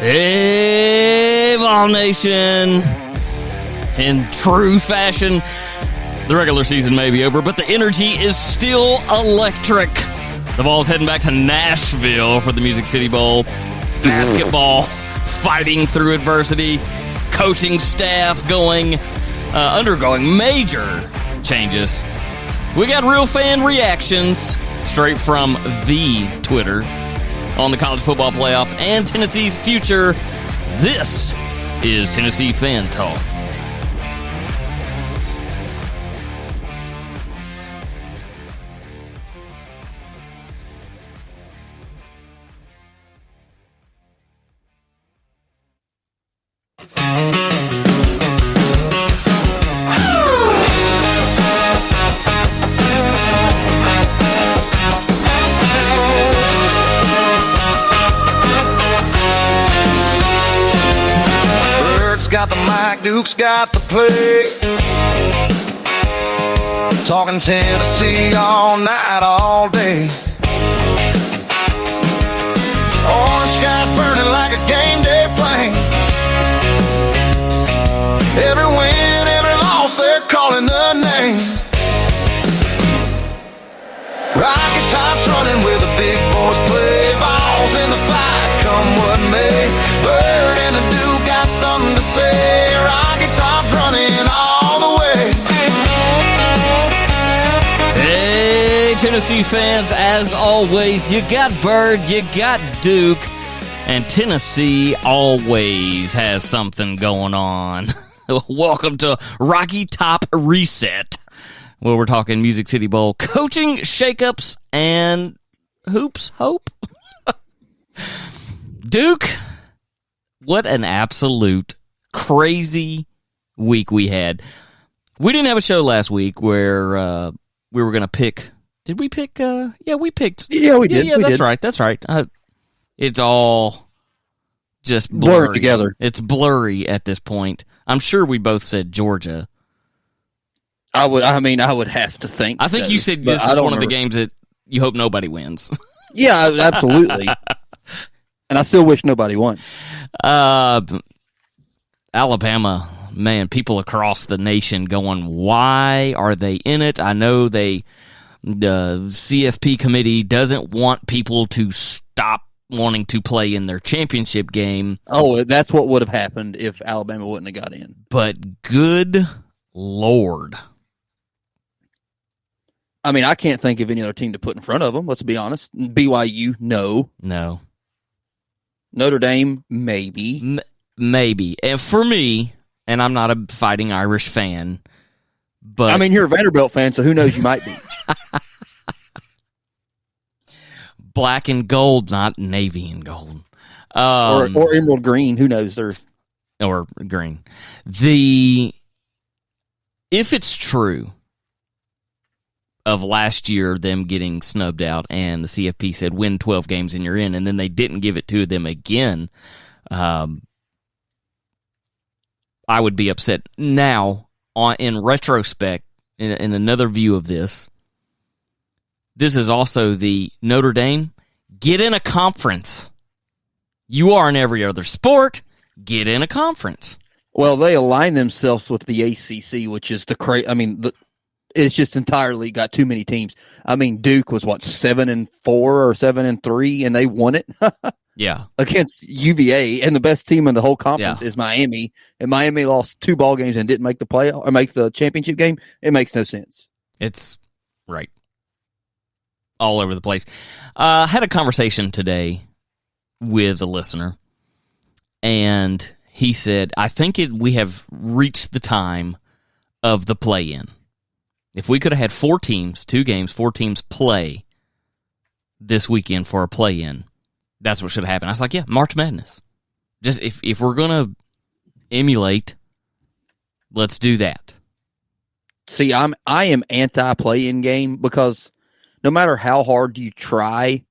Hey, Vol Nation. In true fashion, the regular season may be over, but the energy is still electric. The Vols heading back to Nashville for the Music City Bowl. Basketball, fighting through adversity. Coaching staff undergoing major changes. We got real fan reactions straight from the Twitter on the college football playoff and Tennessee's future. This is Tennessee Fan Talk. Got the mic, Duke's got the play. Talking Tennessee all night, all day. Orange skies burning like a game day flame. Every win, every loss, they're calling the name. Rocky Top's running where the big boys play. Vols in the fight, come what may. Bird and the Duke got something to say. Rocky Top's running all the way. Hey, Tennessee fans, as always, you got Bird, you got Duke, and Tennessee always has something going on. Welcome to Rocky Top Reset, where we're talking Music City Bowl, coaching shakeups, and hoops hope. Duke, what an absolute crazy week we had. We didn't have a show last week where we were going to pick. Did we pick? Yeah, we picked. Yeah, we did. Yeah, we that's did. right. That's right. It's all just blurry. Blurred together. It's blurry at this point. I'm sure we both said Georgia. I would have to think. I think so, you said but this I is don't one of the remember. games that you hope nobody wins. Yeah, absolutely. And I still wish nobody won. Alabama, man, people across the nation going, why are they in it? I know the CFP committee doesn't want people to stop wanting to play in their championship game. Oh, that's what would have happened if Alabama wouldn't have got in. But good Lord. I mean, I can't think of any other team to put in front of them, let's be honest. BYU, no. No. Notre Dame, maybe. Maybe. And for me, and I'm not a Fighting Irish fan, but... I mean, you're a Vanderbilt fan, so who knows, you might be. Black and gold, not navy and gold. Or emerald green, who knows? Or green. If it's true of last year, them getting snubbed out, and the CFP said win 12 games and you're in, and then they didn't give it to them again, I would be upset. Now, in retrospect, in another view of this is also the Notre Dame, get in a conference. You are in every other sport, get in a conference. Well, they align themselves with the ACC, which is it's just entirely got too many teams. I mean, Duke was 7-4 or 7-3, and they won it. Yeah, against UVA, and the best team in the whole conference is Miami, and Miami lost 2 ball games and didn't make the play or make the championship game. It makes no sense. It's right all over the place. Had a conversation today with a listener, and he said, I think we have reached the time of the play-in. If we could have had 4 teams, 2 games, 4 teams play this weekend for a play-in, that's what should have happened. I was like, yeah, March Madness. Just if we're going to emulate, let's do that. See, I am anti-play-in game because no matter how hard you try,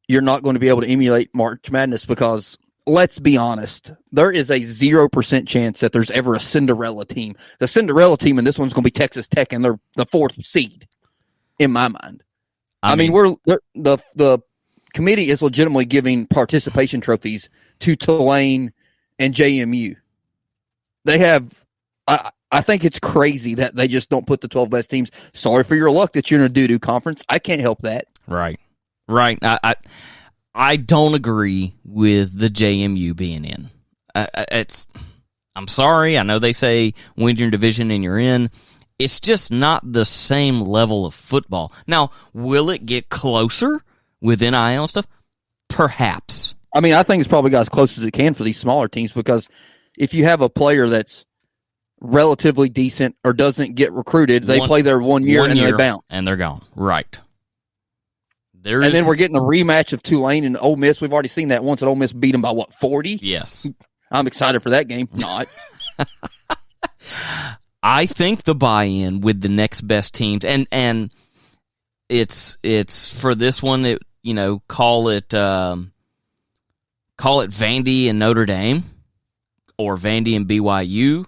you're not going to be able to emulate March Madness because, let's be honest, there is a 0% chance that there's ever a Cinderella team. The Cinderella team in this one's going to be Texas Tech, and they're the 4th seed, in my mind. I mean, the committee is legitimately giving participation trophies to Tulane and JMU. They have, I think it's crazy that they just don't put the 12 best teams. Sorry for your luck that you're in a doo-doo conference. I can't help that. Right. I don't agree with the JMU being in. I'm sorry. I know they say win your division and you're in. It's just not the same level of football. Now, will it get closer with NIL and stuff? Perhaps. I mean, I think it's probably got as close as it can for these smaller teams, because if you have a player that's relatively decent or doesn't get recruited, they play there 1 year and they bounce. And they're gone. Right. Then we're getting a rematch of Tulane and Ole Miss. We've already seen that once, and Ole Miss beat them by, 40? Yes. I'm excited for that game. Not. I think the buy-in with the next best teams, and it's for this one, call it Vandy and Notre Dame, or Vandy and BYU,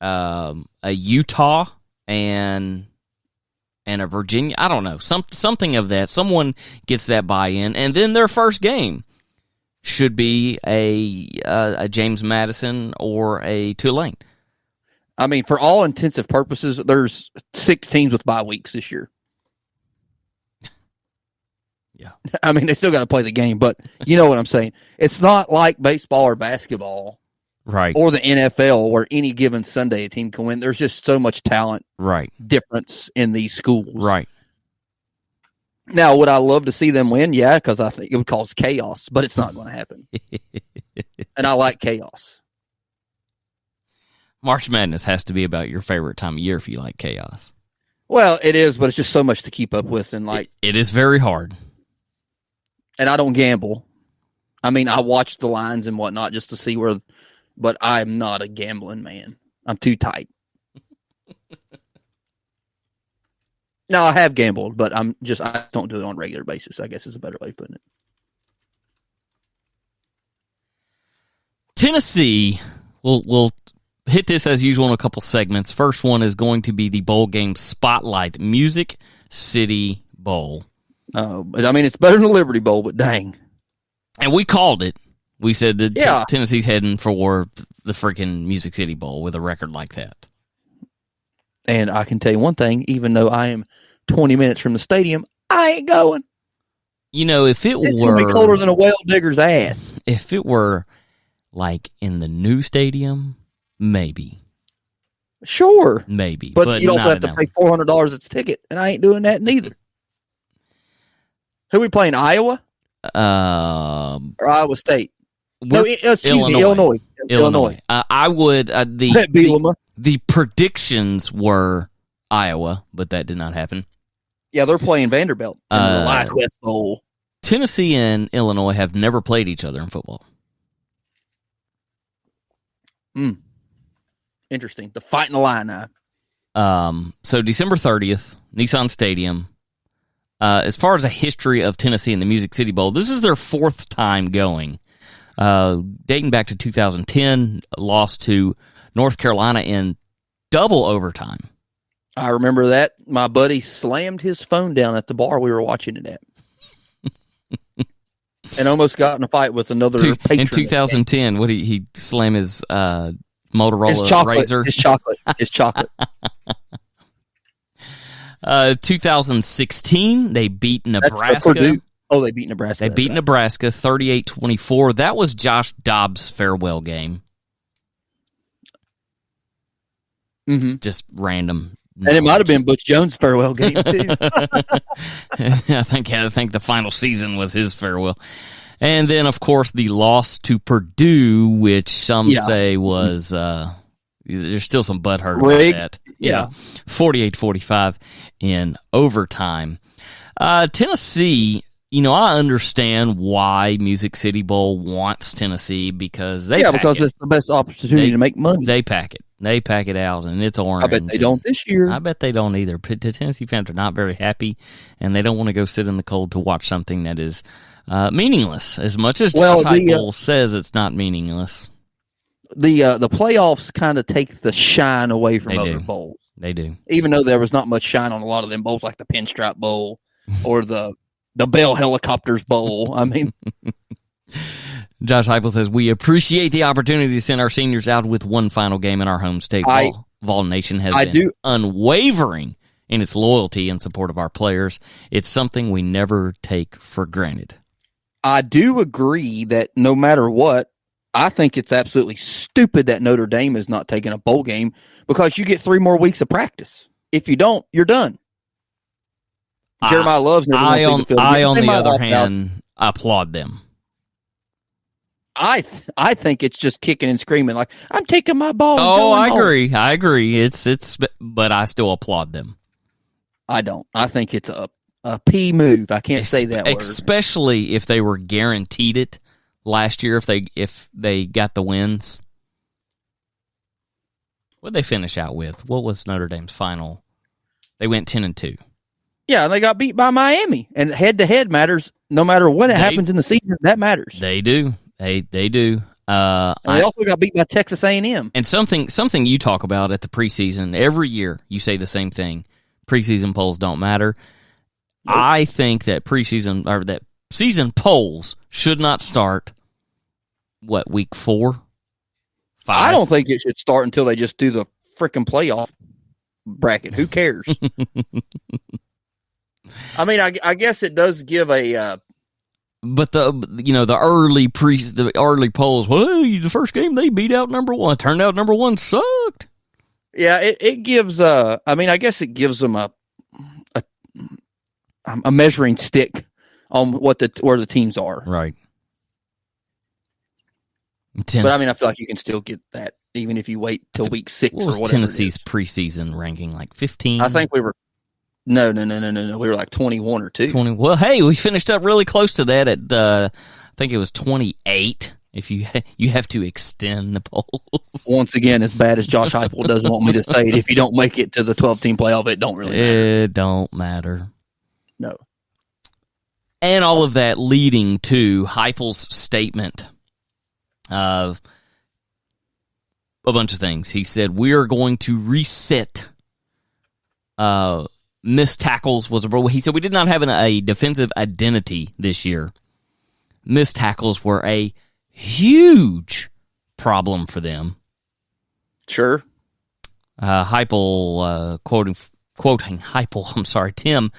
a Utah and a Virginia. I don't know, something of that. Someone gets that buy-in, and then their first game should be a James Madison or a Tulane. I mean, for all intensive purposes, there's 6 teams with bye weeks this year. Yeah. I mean, they still got to play the game, but you know what I'm saying. It's not like baseball or basketball, right, or the NFL, where any given Sunday a team can win. There's just so much talent difference in these schools. Right. Now, would I love to see them win? Yeah, because I think it would cause chaos, but it's not going to happen. And I like chaos. March Madness has to be about your favorite time of year if you like chaos. Well, it is, but it's just so much to keep up with, and it is very hard. And I don't gamble. I mean, I watch the lines and whatnot just to see where, but I'm not a gambling man. I'm too tight. No, I have gambled, but I don't do it on a regular basis, I guess is a better way of putting it. Tennessee, we'll hit this as usual in a couple segments. First one is going to be the bowl game spotlight, Music City Bowl. But I mean, it's better than the Liberty Bowl, but dang. And we called it. We said that Tennessee's heading for the freaking Music City Bowl with a record like that. And I can tell you one thing, even though I am 20 minutes from the stadium, I ain't going. If it's going to be colder than a well digger's ass. If it were like in the new stadium, maybe. Sure. Maybe. But you also have to pay $400 its ticket, and I ain't doing that neither. Who we playing, Iowa? Or Iowa State? Illinois. I would. The predictions were Iowa, but that did not happen. Yeah, they're playing Vanderbilt in the Lyquist Bowl. Tennessee and Illinois have never played each other in football. Interesting. The fight in the line now. So December 30th, Nissan Stadium. As far as a history of Tennessee and the Music City Bowl, this is their 4th time going. Dating back to 2010, lost to North Carolina in double overtime. I remember that. My buddy slammed his phone down at the bar we were watching it at. And almost got in a fight with another patron. In 2010, what he slam his Motorola Razor? His chocolate. 2016, they beat Nebraska. Oh, they beat Nebraska. They beat Nebraska 38-24. That was Josh Dobbs' farewell game. Mm-hmm. Just random. And it might have been Butch Jones' farewell game, too. I think the final season was his farewell. And then, of course, the loss to Purdue, which some say was, there's still some butthurt about that. Yeah. 48-45 in overtime. Tennessee, I understand why Music City Bowl wants Tennessee because because it's the best opportunity to make money. They pack it. They pack it out, and it's orange. I bet they don't this year. I bet they don't either. The Tennessee fans are not very happy, and they don't want to go sit in the cold to watch something that is meaningless. As much as Josh Heupel says it's not meaningless. The playoffs kind of take the shine away from other bowls. They do. Even though there was not much shine on a lot of them bowls, like the Pinstripe Bowl or the Bell Helicopters Bowl. I mean, Josh Heupel says, we appreciate the opportunity to send our seniors out with one final game in our home state. Vol Nation has been unwavering in its loyalty and support of our players. It's something we never take for granted. I do agree that no matter what, I think it's absolutely stupid that Notre Dame is not taking a bowl game because you get 3 more weeks of practice. If you don't, you're done. Jeremiah Love's never I, on the other hand, applaud them. I think it's just kicking and screaming like, I'm taking my ball. Oh, I agree. It's, but I still applaud them. I don't. I think it's a P move. I can't say that word. Especially if they were guaranteed it last year, if they got the wins. What did they finish out with? What was Notre Dame's final? They went 10-2. Yeah, they got beat by Miami, and head-to-head matters. No matter what happens in the season, that matters. They do. They do. And they also got beat by Texas A&M. And something you talk about at the preseason, every year you say the same thing. Preseason polls don't matter. Nope. I think that season polls should not start, week 4? 5? I don't think it should start until they just do the freaking playoff bracket. Who cares? I mean, I guess it does give a... But the early polls, the first game they beat out number 1. Turned out number 1 sucked. Yeah, it gives. I guess it gives them a measuring stick on where the teams are. Right. But I feel like you can still get that even if you wait till week 6 or whatever. What was Tennessee's preseason ranking, like 15? I think we were. No. We were like 21 or 2. 20. Well, hey, we finished up really close to that at, I think it was 28. If you have to extend the polls. Once again, as bad as Josh Heupel doesn't want me to say it, if you don't make it to the 12-team playoff, it don't really matter. It don't matter. No. And all of that leading to Heupel's statement of a bunch of things. He said, we are going to reset missed tackles he said we did not have a defensive identity this year. Missed tackles were a huge problem for them. Sure. Heupel, quoting Heupel, I'm sorry, Tim.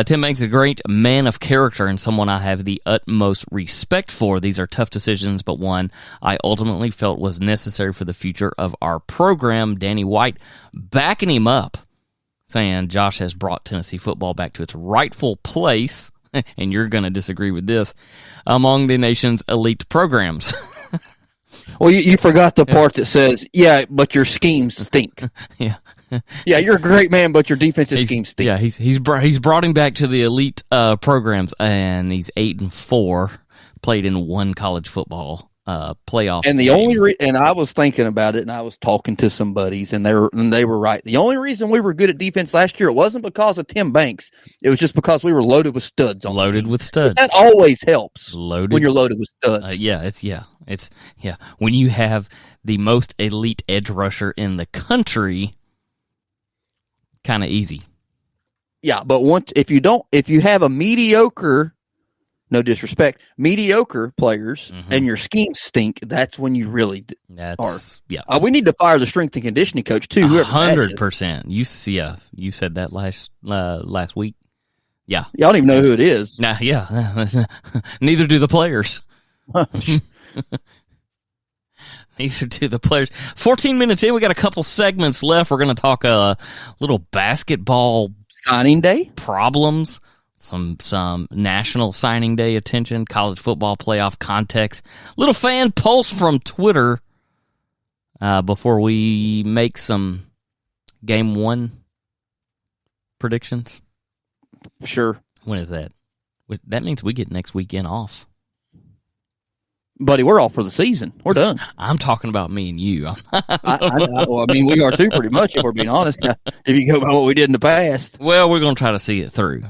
Tim Banks is a great man of character and someone I have the utmost respect for. These are tough decisions, but one I ultimately felt was necessary for the future of our program. Danny White backing him up, saying Josh has brought Tennessee football back to its rightful place, and you're going to disagree with this, among the nation's elite programs. Well, you forgot the part that says, yeah, but your schemes stink. Yeah. Yeah, you're a great man, but your defensive schemes stink. Yeah, he's brought him back to the elite programs, and he's 8-4, played in one college football playoff. And the only and I was thinking about it, and I was talking to some buddies, and they were right. The only reason we were good at defense last year, it wasn't because of Tim Banks. It was just because we were loaded with studs. Loaded with studs. That always helps. When you're loaded with studs. It's when you have the most elite edge rusher in the country. Kind of easy. Yeah, but if you have a mediocre, no disrespect, mediocre players and your schemes stink, that's when you really are. Yeah. We need to fire the strength and conditioning coach too. 100%. You said that last week. Yeah. I don't even know who it is. Nah, yeah. Neither do the players. Neither do the players. 14 minutes in, we got a couple segments left. We're going to talk a little basketball signing day problems, some national signing day attention, college football playoff context, little fan pulse from Twitter before we make some game 1 predictions. Sure. When is that? That means we get next weekend off. Buddy, we're off for the season. We're done. I'm talking about me and you. We are too, pretty much, if we're being honest. Now, if you go by what we did in the past. Well, we're going to try to see it through.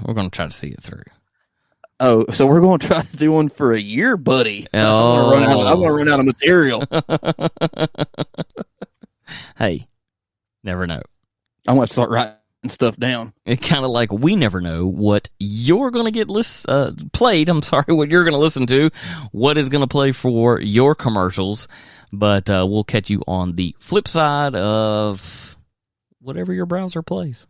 Oh, so we're going to try to do one for a year, buddy. Oh. I'm going to run out of material. Hey, never know. I'm going to start writing and stuff down. It's kind of like we never know what you're going to get played. I'm sorry, what you're going to listen to, what is going to play for your commercials. But we'll catch you on the flip side of whatever your browser plays.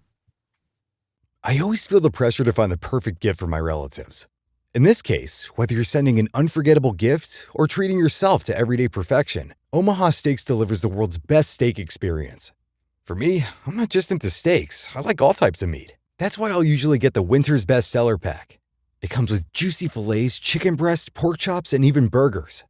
I always feel the pressure to find the perfect gift for my relatives. In this case, whether you're sending an unforgettable gift or treating yourself to everyday perfection, Omaha Steaks delivers the world's best steak experience. For me, I'm not just into steaks. I like all types of meat. That's why I'll usually get the Winter's Best Seller Pack. It comes with juicy fillets, chicken breast, pork chops, and even burgers.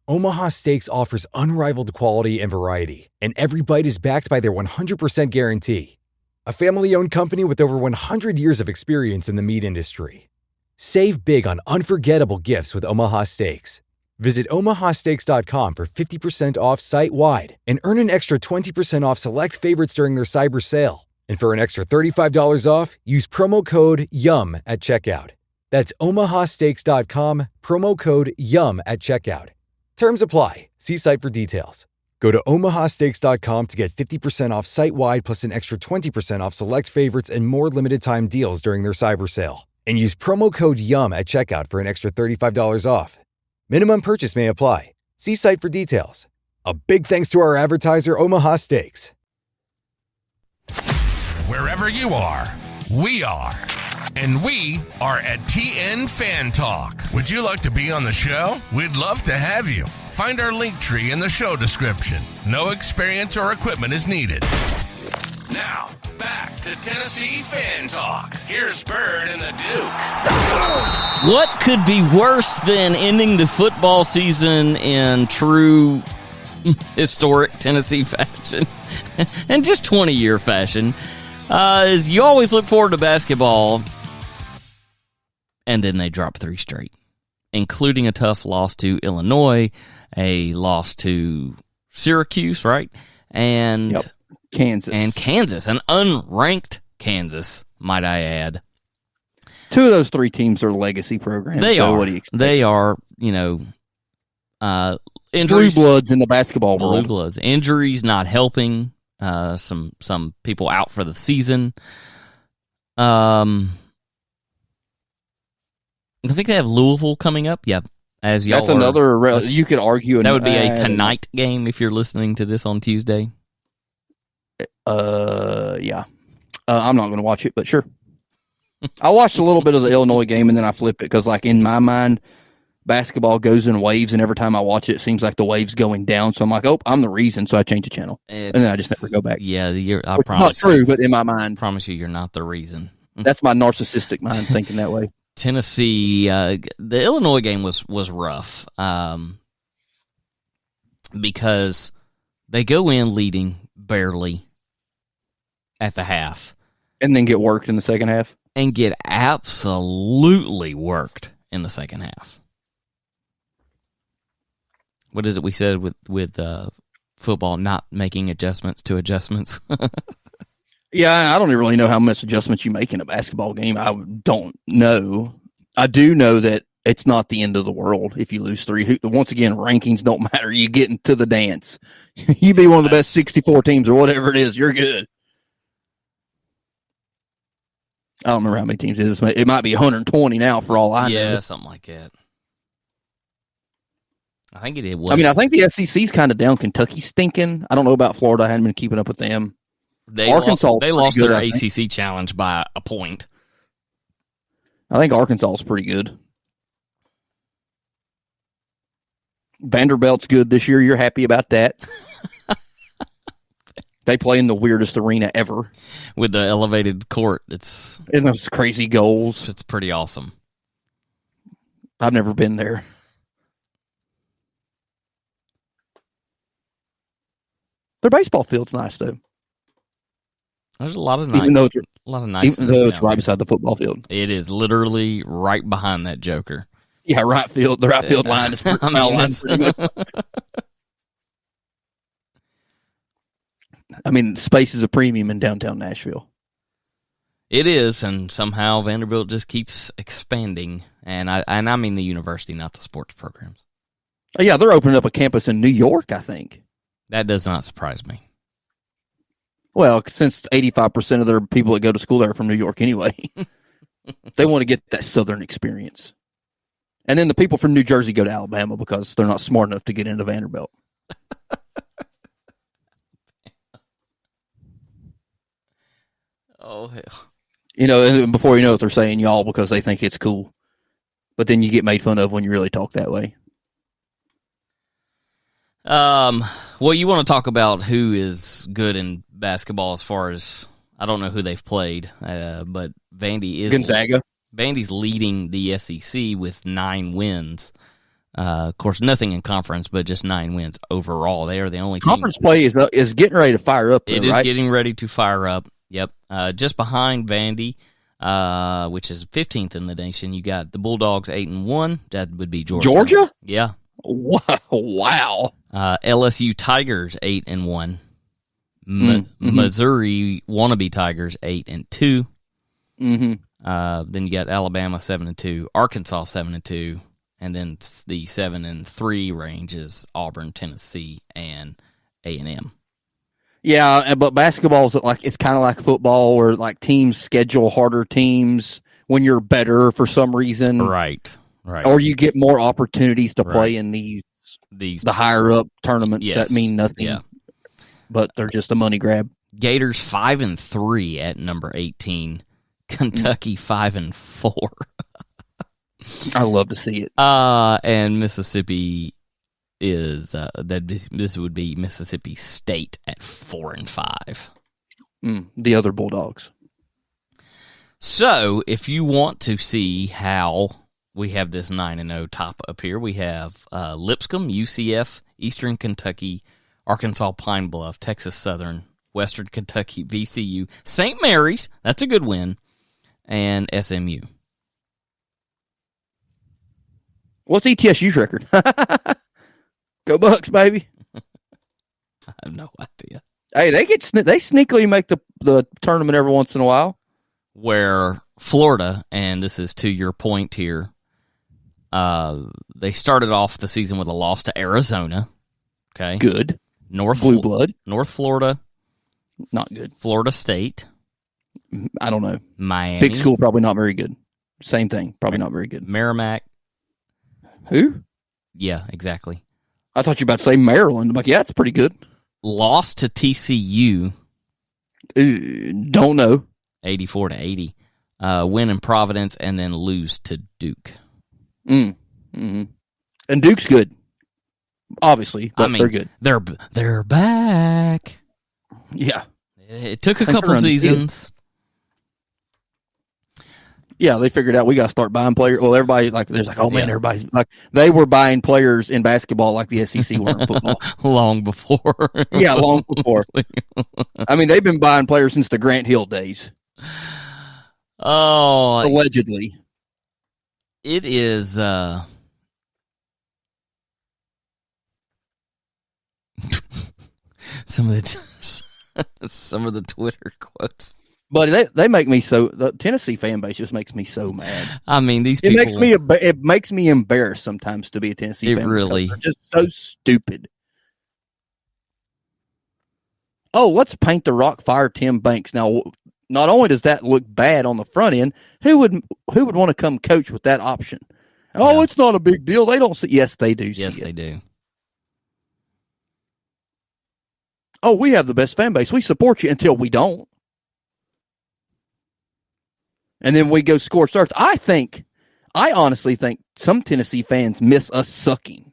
Omaha Steaks offers unrivaled quality and variety, and every bite is backed by their 100% guarantee. A family-owned company with over 100 years of experience in the meat industry. Save big on unforgettable gifts with Omaha Steaks. Visit omahasteaks.com for 50% off site-wide and earn an extra 20% off select favorites during their cyber sale. And for an extra $35 off, use promo code YUM at checkout. That's omahasteaks.com, promo code YUM at checkout. Terms apply. See site for details. Go to omahasteaks.com to get 50% off site-wide plus an extra 20% off select favorites and more limited-time deals during their cyber sale. And use promo code YUM at checkout for an extra $35 off. Minimum purchase may apply. See site for details. A big thanks to our advertiser, Omaha Steaks. Wherever you are, we are. And we are at TN Fan Talk. Would you like to be on the show? We'd love to have you. Find our link tree in the show description. No experience or equipment is needed. Now, back to Tennessee Fan Talk. Here's Bird and the Duke. What could be worse than ending the football season in true historic Tennessee fashion and just 20-year fashion is you always look forward to basketball and then they drop 3 straight, including a tough loss to Illinois, a loss to Syracuse, right? And Kansas, an unranked Kansas, might I add. 2 of those 3 teams are legacy programs. They are. What do you expect? They are, injuries. Blue bloods in the basketball world. Blue bloods. Injuries not helping. Some people out for the season. I think they have Louisville coming up. Yeah, as y'all. That's another. You could argue that would be a tonight game if you're listening to this on Tuesday. Yeah. I'm not going to watch it, but sure. I watched a little bit of the Illinois game and then I flip it because, like, in my mind, basketball goes in waves, and every time I watch it, it seems like the wave's going down. So I'm like, oh, I'm the reason. So I change the channel, and then I just never go back. Yeah, I promise. Not true, but in my mind, promise you're not the reason. That's my narcissistic mind thinking that way. Tennessee, the Illinois game was rough because they go in leading barely at the half. And then get worked in the second half. And get absolutely worked in the second half. What is it we said with football not making adjustments to adjustments? Yeah, I don't even really know how much adjustments you make in a basketball game. I don't know. I do know that it's not the end of the world if you lose 3. Once again, rankings don't matter. You get into the dance. You be one of the best 64 teams or whatever it is, you're good. I don't remember how many teams it is. It might be 120 now for all I know. Yeah, something like that. I think it was. I mean, I think the SEC's kind of down. Kentucky's stinking. I don't know about Florida. I hadn't been keeping up with them. Arkansas lost their ACC challenge by a point. I think Arkansas is pretty good. Vanderbilt's good this year. You're happy about that? They play in the weirdest arena ever. With the elevated court. And those crazy goals. It's pretty awesome. I've never been there. Their baseball field's nice, though. There's a lot of nice. Even though it's right there. beside the football field. It is literally right behind that joker. Yeah, right field. The right field line is pretty much. I mean, space is a premium in downtown Nashville. It is, and somehow Vanderbilt just keeps expanding. And I mean the university, not the sports programs. Oh, yeah, they're opening up a campus in New York, I think. That does not surprise me. Well, since 85% of their people that go to school there are from New York anyway, they want to get that Southern experience. And then the people from New Jersey go to Alabama because they're not smart enough to get into Vanderbilt. Oh, hell. You know, and before you know it, they're saying y'all because they think it's cool. But then you get made fun of when you really talk that way. Well, you want to talk about who is good in basketball as far as, I don't know who they've played, but Vandy is... Gonzaga. Vandy's leading the SEC with 9 wins. Of course, nothing in conference, but just 9 wins overall. They are the only conference play is getting ready to fire up. It is getting ready to fire up. Yep. Just behind Vandy, which is 15th in the nation, you got the Bulldogs 8-1. That would be Georgia. Georgia? Yeah. Wow. LSU Tigers 8-1. Missouri wannabe Tigers 8-2. Mm-hmm. Then you got Alabama 7-2, Arkansas 7-2, and then the 7-3 range is Auburn, Tennessee, and A&M. Yeah, but basketball is it's kind of like football, where like teams schedule harder teams when you're better for some reason, right? Or you get more opportunities to play in these the higher up tournaments that mean nothing, but they're just a money grab. Gators 5-3 at number 18. Kentucky 5-4. I love to see it. And Mississippi is this would be Mississippi State at 4-5. The other Bulldogs. So, if you want to see how we have this 9-0 top up here, we have Lipscomb, UCF, Eastern Kentucky, Arkansas Pine Bluff, Texas Southern, Western Kentucky, VCU, St. Mary's. That's a good win. And SMU. What's ETSU's record? Go Bucks, baby. I have no idea. Hey, they sneakily make the tournament every once in a while. Where Florida, and this is to your point here, they started off the season with a loss to Arizona. Okay. Good. Blue blood. North Florida. Not good. Florida State. I don't know. Miami. Big school, probably not very good. Same thing, probably not very good. Merrimack. Who? Yeah, exactly. I thought you were about to say Maryland. I'm like, yeah, it's pretty good. Lost to TCU. Don't know. 84-80. Win in Providence, and then lose to Duke. Mm-hmm. And Duke's good, obviously, but they're good. They're back. Yeah. It took a couple seasons. Yeah, they figured out we got to start buying players. Well, everybody there's everybody's like they were buying players in basketball like the SEC were in football long before. Yeah, long before. I mean, they've been buying players since the Grant Hill days. Oh, allegedly. It is. Some of the Twitter quotes. But they make me so. The Tennessee fan base just makes me so mad. I mean, these people. It makes me embarrassed sometimes to be a Tennessee fan. Really, they're just so stupid. Oh, let's paint the rock fire Tim Banks. Now, not only does that look bad on the front end, who would want to come coach with that option? Oh, it's not a big deal. They don't see. Yes, they do. Yes, they do. Oh, we have the best fan base. We support you until we don't. And then we go scorched earth. I honestly think some Tennessee fans miss us sucking.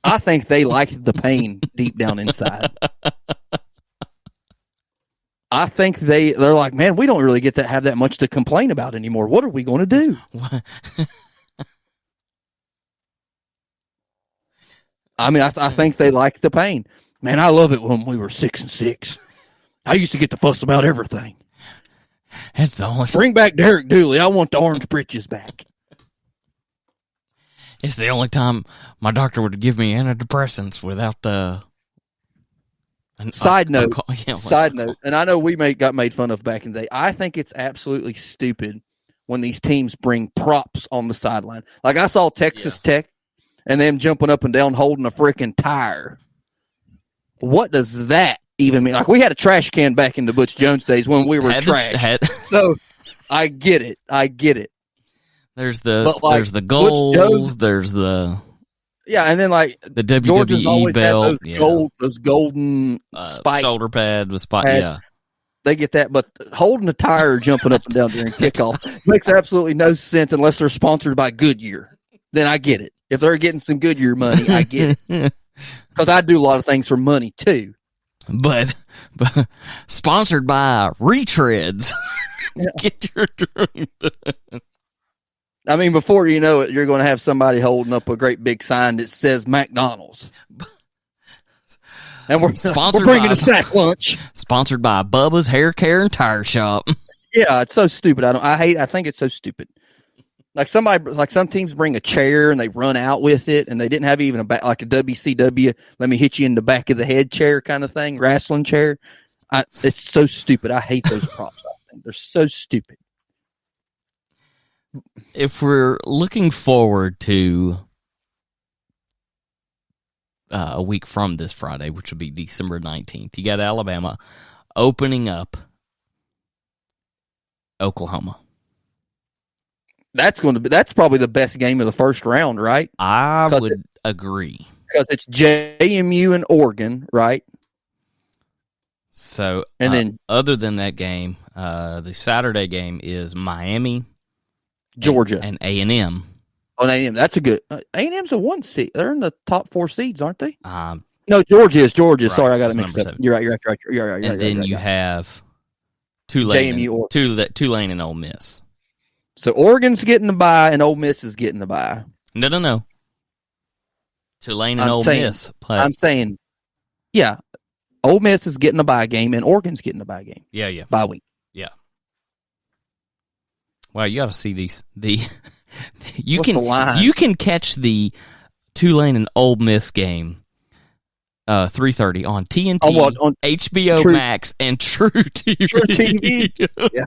I think they like the pain deep down inside. I think they're like, man, we don't really get to have that much to complain about anymore. What are we going to do? I mean, I think they like the pain. Man, I love it when we were 6-6. I used to get to fuss about everything. It's the only. Bring back Derek Dooley. I want the orange britches back. It's the only time my doctor would give me antidepressants without the. Side note, and I know we got made fun of back in the day. I think it's absolutely stupid when these teams bring props on the sideline. Like I saw Texas Tech and them jumping up and down holding a freaking tire. What does that even mean? Like, we had a trash can back in the Butch Jones days when we were trash. So I get it. There's But, the goals. There's the and then like the Georgia's WWE always belt. had those golden spike shoulder pad with spike. pad. Yeah. They get that, but holding a tire, jumping up and down during kickoff makes absolutely no sense unless they're sponsored by Goodyear. Then I get it. If they're getting some Goodyear money, I get it. Because I do a lot of things for money too. But sponsored by Retreads. Get your dream done. I mean, before you know it, you're going to have somebody holding up a great big sign that says McDonald's. And we're bringing a snack lunch. Sponsored by Bubba's Hair Care and Tire Shop. Yeah, it's so stupid. I think it's so stupid. Like some teams bring a chair and they run out with it, and they didn't have even like a WCW, let me hit you in the back of the head chair kind of thing, wrestling chair. It's so stupid. I hate those props. I think they're so stupid. If we're looking forward to a week from this Friday, which will be December 19th, you got Alabama opening up Oklahoma. That's probably the best game of the first round, right? I would agree. Because it's JMU and Oregon, right? So, and then other than that game, the Saturday game is Miami, Georgia, and A&M. Oh, A&M, that's a good. A&M's a 1 seed. They're in the top 4 seeds, aren't they? No, Georgia is. Right, sorry, I got it mixed up. 7. You're right. And then you have Tulane and Ole Miss. So Oregon's getting the bye, and Ole Miss is getting the bye. No. Tulane and Ole Miss play. I'm saying, yeah, Ole Miss is getting a bye game, and Oregon's getting a bye game. Yeah. Bye week. Yeah. Wow, you got to see these. You can catch the Tulane and Ole Miss game 3:30 on TNT, on HBO Max, and True TV. True TV. Yeah.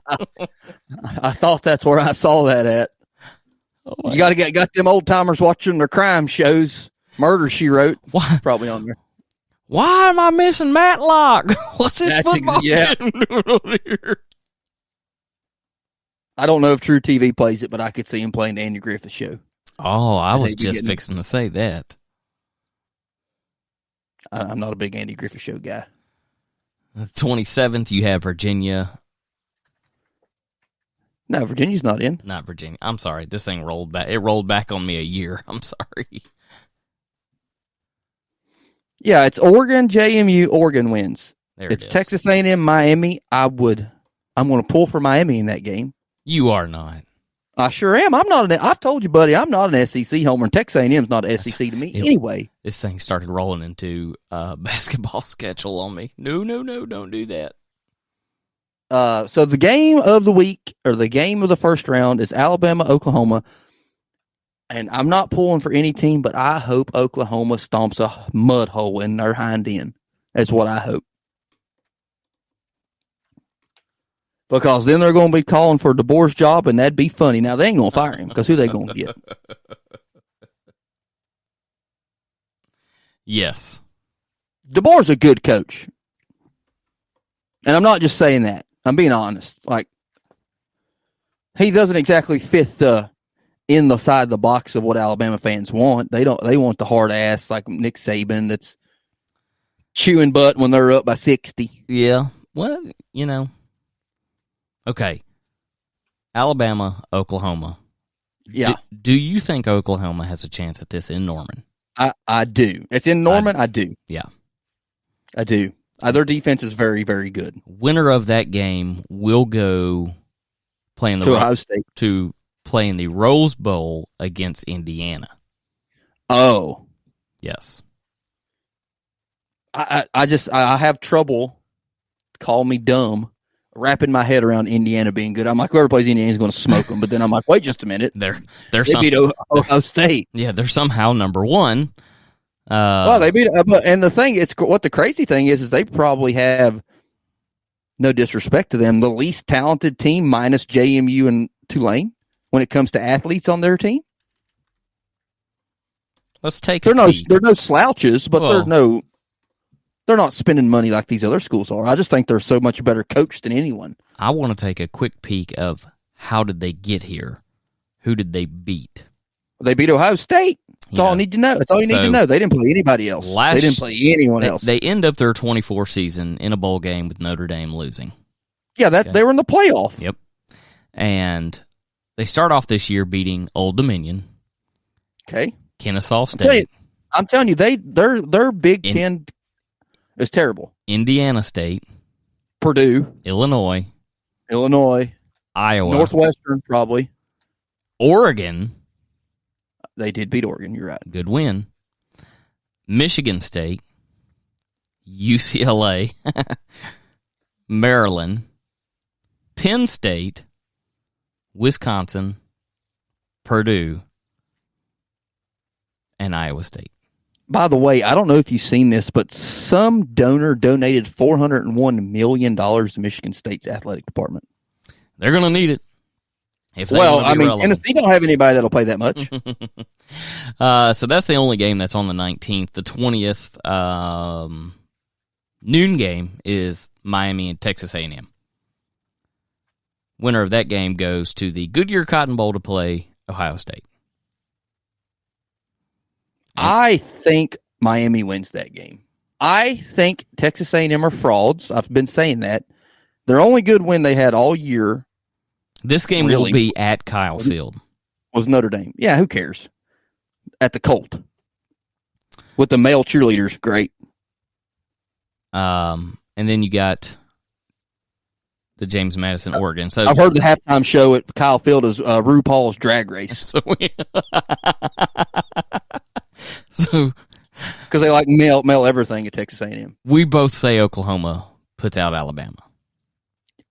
I thought that's where I saw that at. Oh, you got them old timers watching their crime shows. Murder, She Wrote. Why? Probably on there. Why am I missing Matlock? What's this football game doing over here? I don't know if True TV plays it, but I could see him playing the Andy Griffith Show. Oh, I was just fixing to say that. I'm not a big Andy Griffith Show guy. The 27th, you have Virginia. No, Virginia's not in. Not Virginia. I'm sorry. This thing rolled back. It rolled back on me a year. I'm sorry. Yeah, it's Oregon, JMU. Oregon wins. It's Texas A&M, Miami. I'm going to pull for Miami in that game. You are not. I sure am. I've told you, buddy, I'm not an SEC homer, and Texas A&M's not an SEC to me anyway. This thing started rolling into basketball schedule on me. No, don't do that. So the game of the week, or the game of the first round, is Alabama, Oklahoma. And I'm not pulling for any team, but I hope Oklahoma stomps a mud hole in their hind end. That's what I hope. Because then they're going to be calling for DeBoer's job, and that'd be funny. Now, they ain't going to fire him, because who they going to get? Yes. DeBoer's a good coach. And I'm not just saying that. I'm being honest. Like, he doesn't exactly fit in the side of the box of what Alabama fans want. They want the hard ass like Nick Saban that's chewing butt when they're up by 60. Yeah. Well, Okay. Alabama, Oklahoma. Yeah. Do you think Oklahoma has a chance at this in Norman? I do. It's in Norman? I do. Yeah. I do. Their defense is very, very good. Winner of that game will go play in Ohio State to play in the Rose Bowl against Indiana. Oh. Yes. I have trouble, call me dumb, wrapping my head around Indiana being good. I'm like, whoever plays Indiana's going to smoke them. But then I'm like, wait just a minute. They beat Ohio State. Yeah, they're somehow number one. Well, they beat. And the thing is, what the crazy thing is they probably have, no disrespect to them, the least talented team minus JMU and Tulane when it comes to athletes on their team. Let's take. They're no slouches, but they're no. they're not spending money like these other schools are. I just think they're so much better coached than anyone. I want to take a quick peek of how did they get here? Who did they beat? They beat Ohio State. That's all I need to know. That's all you need to know. They didn't play anybody else. They didn't play anyone else. They end up their 24 season in a bowl game with Notre Dame losing. Yeah, they were in the playoff. Yep. And they start off this year beating Old Dominion. Okay. Kennesaw State. I'm telling you, their Big Ten is terrible. Indiana State. Purdue. Illinois. Iowa. Iowa. Northwestern, probably. Oregon. They did beat Oregon, you're right. Good win. Michigan State. UCLA. Maryland. Penn State. Wisconsin. Purdue. And Iowa State. By the way, I don't know if you've seen this, but some donor donated $401 million to Michigan State's athletic department. They're going to need it. Tennessee don't have anybody that'll pay that much. So that's the only game that's on the 19th. The 20th noon game is Miami and Texas A&M. Winner of that game goes to the Goodyear Cotton Bowl to play Ohio State. I think Miami wins that game. I think Texas A&M are frauds. I've been saying that. Their only good win they had all year. This game will be at Kyle Field. Was Notre Dame. Yeah, who cares? At the Colt. With the male cheerleaders. Great. And then you got the James Madison, Oregon. So I've heard the halftime show at Kyle Field is RuPaul's Drag Race. So because they like mail everything at Texas A&M. We both say Oklahoma puts out Alabama.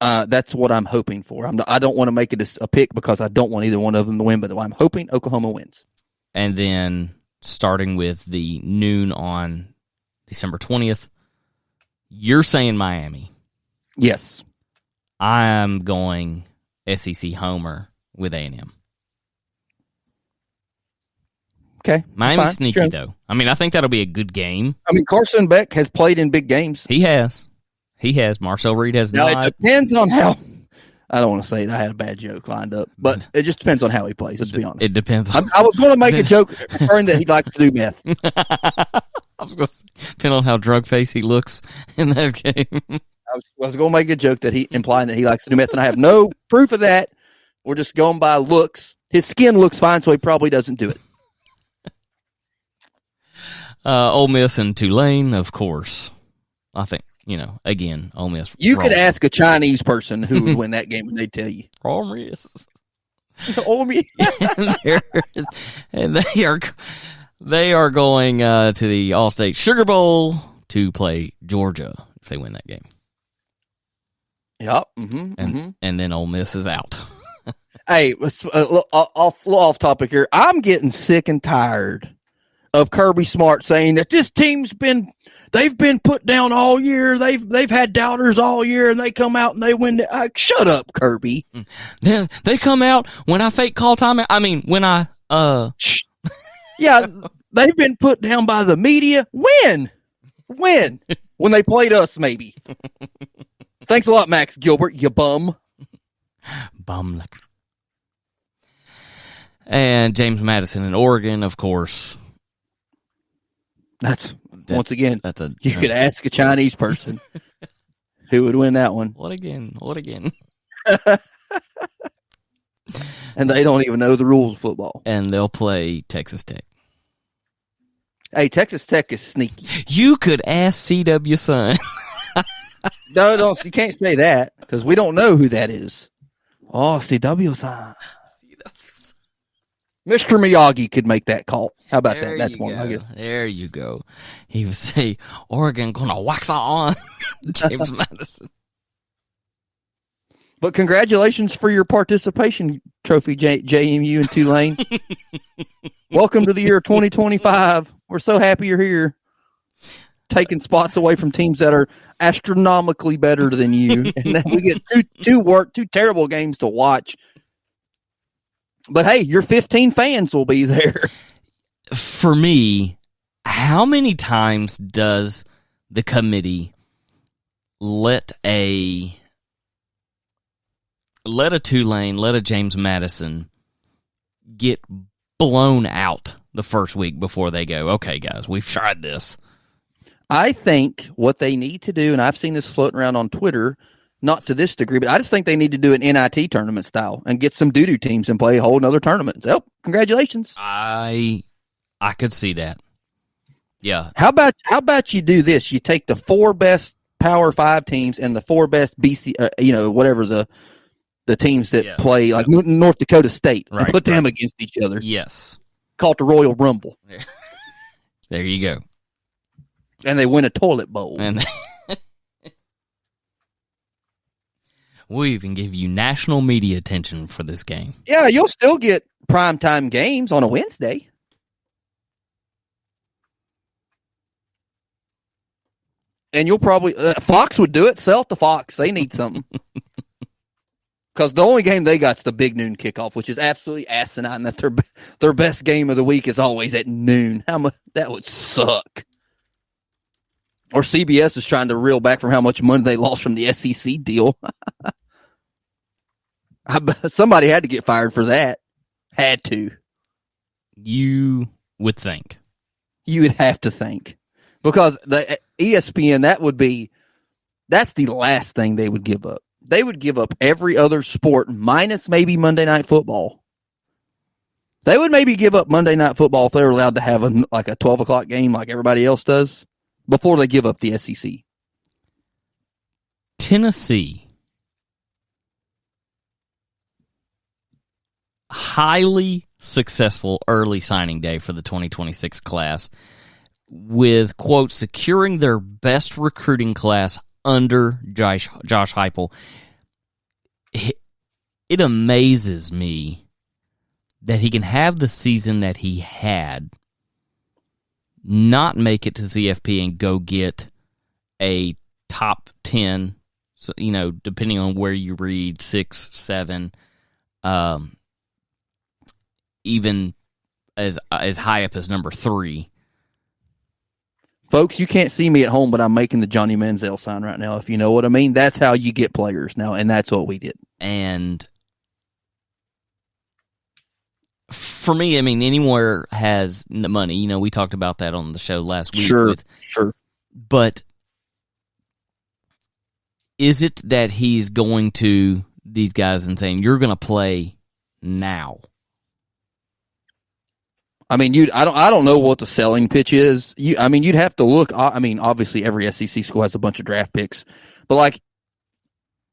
That's what I'm hoping for. I don't want to make it a pick because I don't want either one of them to win, but I'm hoping Oklahoma wins. And then starting with the noon on December 20th, you're saying Miami. Yes. I'm going SEC homer with A&M. Okay. Miami's sneaky, though. I mean, I think that'll be a good game. I mean, Carson Beck has played in big games. He has. Marcel Reed has now, not. It depends on how. I don't want to say it. I had a bad joke lined up, but it just depends on how he plays. Let's be honest. It depends. I was going to make a joke referring that he likes to do meth. I was going to depend on how drug face he looks in that game. I was going to make a joke that implying that he likes to do meth, and I have no proof of that. We're just going by looks. His skin looks fine, so he probably doesn't do it. Ole Miss and Tulane, of course. I think. Again, Ole Miss. You could ask a Chinese person who would win that game, and they'd tell you. Ole Miss. Ole Miss. and they are going to the All-State Sugar Bowl to play Georgia if they win that game. Yep. And then Ole Miss is out. Hey, off topic here. I'm getting sick and tired of Kirby Smart saying that this team's they've been put down all year. They've had doubters all year, and they come out and they win. Shut up, Kirby. They come out when I fake call timeout. I mean, when I Yeah, they've been put down by the media. When when they played us, maybe. Thanks a lot, Max Gilbert. You bum. And James Madison in Oregon, of course. Once again, you could ask a Chinese person who would win that one. What again? And they don't even know the rules of football. And they'll play Texas Tech. Hey, Texas Tech is sneaky. You could ask C.W. Sun. No, you can't say that because we don't know who that is. Oh, C.W. Sun. Mr. Miyagi could make that call. How about that? That's one. There you go. He would say, Oregon gonna wax on James Madison. But congratulations for your participation trophy, JMU and Tulane. Welcome to the year 2025. We're so happy you're here. Taking spots away from teams that are astronomically better than you. And then we get two terrible games to watch. But hey, your 15 fans will be there. For me, how many times does the committee let a Tulane, let a James Madison get blown out the first week before they go, okay, guys, we've tried this. I think what they need to do, and I've seen this floating around on Twitter, not to this degree, but I just think they need to do an NIT tournament style and get some doo-doo teams and play a whole nother tournament. Oh, congratulations. I could see that. Yeah. How about you do this? You take the 4 best Power 5 teams and the 4 best BC, whatever the teams that play, like North Dakota State, and put them against each other. Yes. Call it the Royal Rumble. There you go. And they win a toilet bowl. And we'll even give you national media attention for this game. Yeah, you'll still get primetime games on a Wednesday. And you'll probably Fox would do it. Sell it to Fox. They need something. Because the only game they got's the big noon kickoff, which is absolutely asinine. That their best game of the week is always at noon. How much that would suck. Or CBS is trying to reel back from how much money they lost from the SEC deal. Somebody had to get fired for that. Had to. You would think. You would have to think. Because the ESPN, that's the last thing they would give up. They would give up every other sport minus maybe Monday Night Football. They would maybe give up Monday Night Football if they were allowed to have a 12 o'clock game like everybody else does before they give up the SEC. Tennessee. Highly successful early signing day for the 2026 class with, quote, securing their best recruiting class under Josh Heupel. It amazes me that he can have the season that he had, not make it to CFP and go get a top 10, depending on where you read, 6, 7, even as high up as number 3. Folks, you can't see me at home, but I'm making the Johnny Manziel sign right now, if you know what I mean. That's how you get players now, and that's what we did. And for me, I mean, anywhere has the money. We talked about that on the show last week. Sure. But is it that he's going to these guys and saying, you're going to play now? I mean, I don't know what the selling pitch is. You'd have to look. Obviously, every SEC school has a bunch of draft picks, but like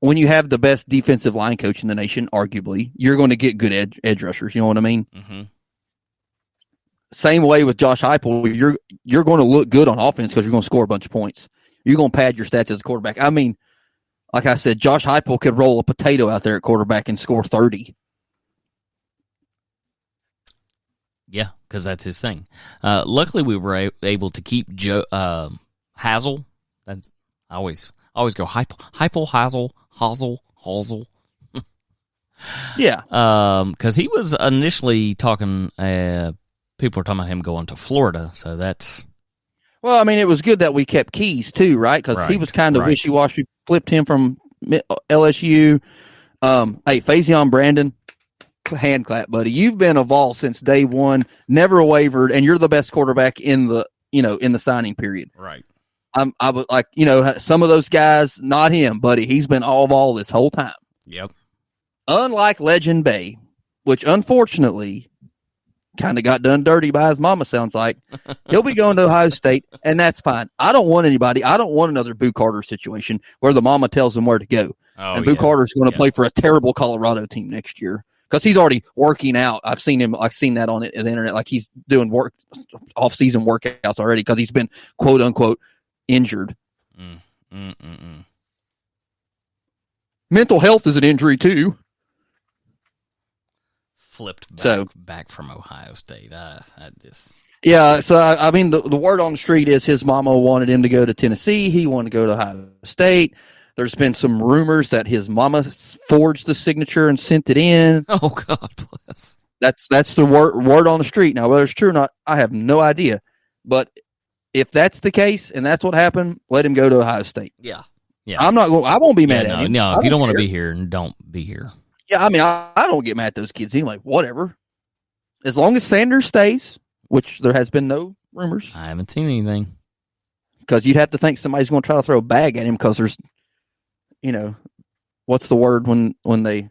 when you have the best defensive line coach in the nation, arguably, you're going to get good edge rushers. You know what I mean? Mm-hmm. Same way with Josh Heupel, you're going to look good on offense because you're going to score a bunch of points. You're going to pad your stats as a quarterback. I mean, like I said, Josh Heupel could roll a potato out there at quarterback and score 30. Yeah, because that's his thing. Luckily, we were able to keep Hazel. That's I always go Heupel, Hazel. Yeah. Because he was initially talking. People were talking about him going to Florida, so that's. Well, I mean, it was good that we kept Keys too, right? Because he was kind of wishy-washy. Flipped him from LSU. Hey, Faison Brandon. Hand clap, buddy. You've been a Vol since day one, never wavered, and you're the best quarterback in the signing period. Right. I was like, some of those guys, not him, buddy. He's been all Vol this whole time. Yep. Unlike Legend Bay, which unfortunately kind of got done dirty by his mama, sounds like. He'll be going to Ohio State, and that's fine. I don't want another Boo Carter situation where the mama tells him where to go. Oh, and Boo Carter's going to play for a terrible Colorado team next year. Because he's already working out. I've seen that on the internet. Like he's doing off-season workouts already because he's been, quote unquote, injured. Mental health is an injury too. Flipped back from Ohio State. Yeah. So I mean, the word on the street is his mama wanted him to go to Tennessee. He wanted to go to Ohio State. There's been some rumors that his mama forged the signature and sent it in. Oh, God bless. That's the word on the street. Now, whether it's true or not, I have no idea. But if that's the case and that's what happened, let him go to Ohio State. Yeah. I'm not going. I won't be mad at him. No, if you don't want to be here, don't be here. Yeah, I mean, I don't get mad at those kids anyway. Whatever. As long as Sanders stays, which there has been no rumors. I haven't seen anything. Because you'd have to think somebody's going to try to throw a bag at him because there's, what's the word when they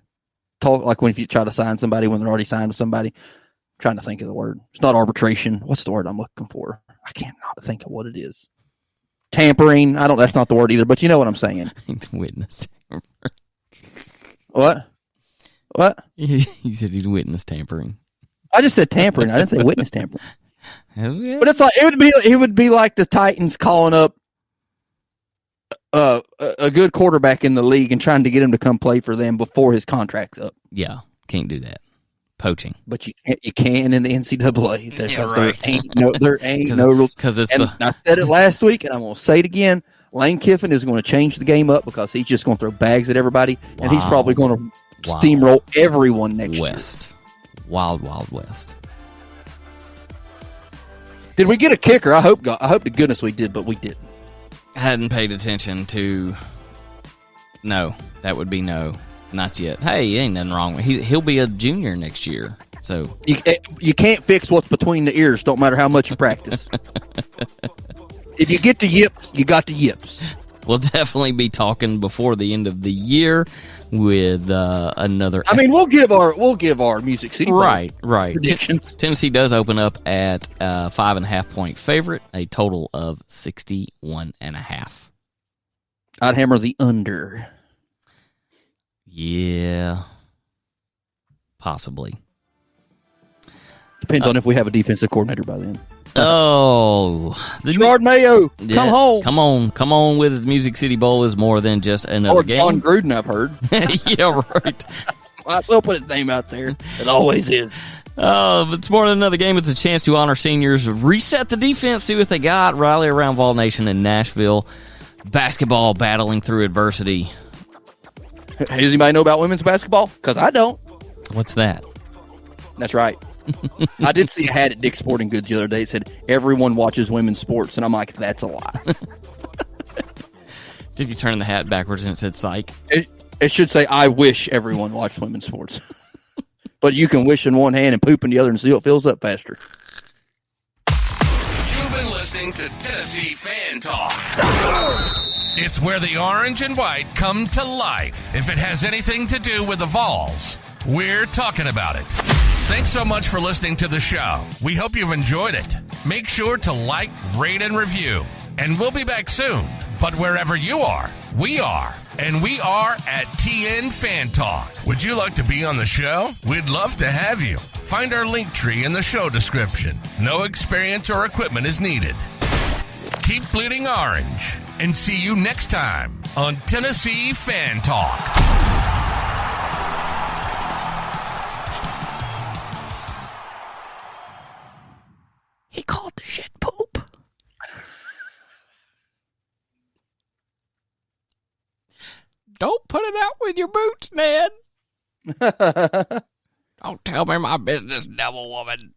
talk, like when if you try to sign somebody when they're already signed with somebody. I'm trying to think of the word. It's not arbitration. What's the word I'm looking for? I can't not think of what it is. Tampering. That's not the word either, but you know what I'm saying. He's witness tampering. What? He said he's witness tampering. I just said tampering. I didn't say witness tampering. Yeah. But it's like it would be like the Titans calling up a good quarterback in the league and trying to get him to come play for them before his contract's up. Yeah, can't do that. Poaching. But you can in the NCAA. Yeah, right. There ain't no rules. Because I said it last week, and I'm going to say it again. Lane Kiffin is going to change the game up because he's just going to throw bags at everybody, and he's probably going to steamroll everyone next year. Wild West. Did we get a kicker? I hope to goodness we did, but we didn't. I hadn't paid attention to. No, that would be no, not yet. Hey, ain't nothing wrong with he'll be a junior next year. So you can't fix what's between the ears. Don't matter how much you practice. If you get the yips, you got the yips. We'll definitely be talking before the end of the year with another. I mean, we'll give our Music City right predictions. Tennessee does open up at 5.5 point favorite, a total of 61.5. I'd hammer the under. Yeah, possibly. Depends on if we have a defensive coordinator by then. Oh, Gerard Mayo, come home. Come on with Music City Bowl is more than just another game. John Gruden, I've heard. Yeah, right. Might as well put his name out there. It always is. It's more than another game. It's a chance to honor seniors, reset the defense, see what they got, rally around Vol Nation in Nashville. Basketball battling through adversity. Does anybody know about women's basketball? Because I don't. What's that? That's right. I did see a hat at Dick's Sporting Goods the other day. It said, everyone watches women's sports. And I'm like, that's a lie. Did you turn the hat backwards and it said psych? It should say, I wish everyone watched women's sports. But you can wish in one hand and poop in the other and see what fills up faster. You've been listening to Tennessee Fan Talk. It's where the orange and white come to life. If it has anything to do with the Vols, we're talking about it. Thanks so much for listening to the show. We hope you've enjoyed it. Make sure to like, rate, and review. And we'll be back soon. But wherever you are, we are. And we are at TN Fan Talk. Would you like to be on the show? We'd love to have you. Find our link tree in the show description. No experience or equipment is needed. Keep bleeding orange. And see you next time on Tennessee Fan Talk. He called the shit poop. Don't put it out with your boots, Ned. Don't tell me my business, devil woman.